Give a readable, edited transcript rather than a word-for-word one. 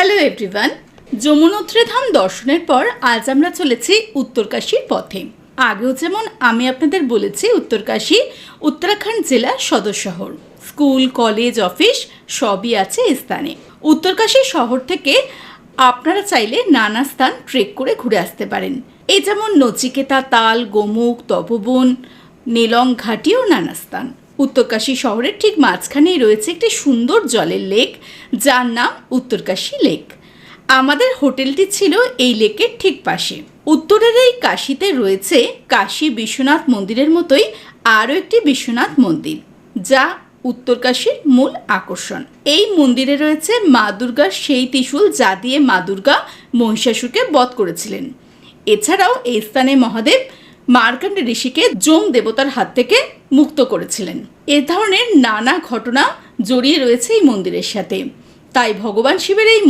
Hello everyone, Yamunotri ধাম দর্শনের পর আজ আমরা চলেছি উত্তরকাশীর পথে। আগেও যেমন আমি আপনাদের বলেছি, উত্তরকাশী উত্তরাখণ্ড জেলার সদর শহর। স্কুল, কলেজ, অফিস সবই আছে এই স্থানে। উত্তরকাশী শহর থেকে আপনারা চাইলে নানা স্থান ট্রেক করে ঘুরে আসতে পারেন। এই যেমন নচিকেতা, তাল, গোমুখ, তপোবন, নীলং ঘাটি ও নানা স্থান। উত্তরকাশী শহরের ঠিক মাঝখানেই রয়েছে একটি সুন্দর জলের লেক, যার নাম উত্তরকাশী লেক। আমাদের হোটেলটি ছিল এই লেকের ঠিক পাশে। উত্তরের এই কাশীতে রয়েছে কাশী বিশ্বনাথ মন্দিরের মতোই আরও একটি বিশ্বনাথ মন্দির, যা উত্তরকাশীর মূল আকর্ষণ। এই মন্দিরে রয়েছে মা দুর্গার সেই ত্রিশূল, যা দিয়ে মা দুর্গা মহিষাসুরকে বধ করেছিলেন। এছাড়াও এই স্থানে মহাদেব মার্কণ্ড ঋষিকে যম দেবতার হাত থেকে মুক্ত করেছিলেন। এ ধরনের নানা ঘটনা জড়িয়ে রয়েছে এই মন্দিরের সাথে। তাই ভগবান শিবের এই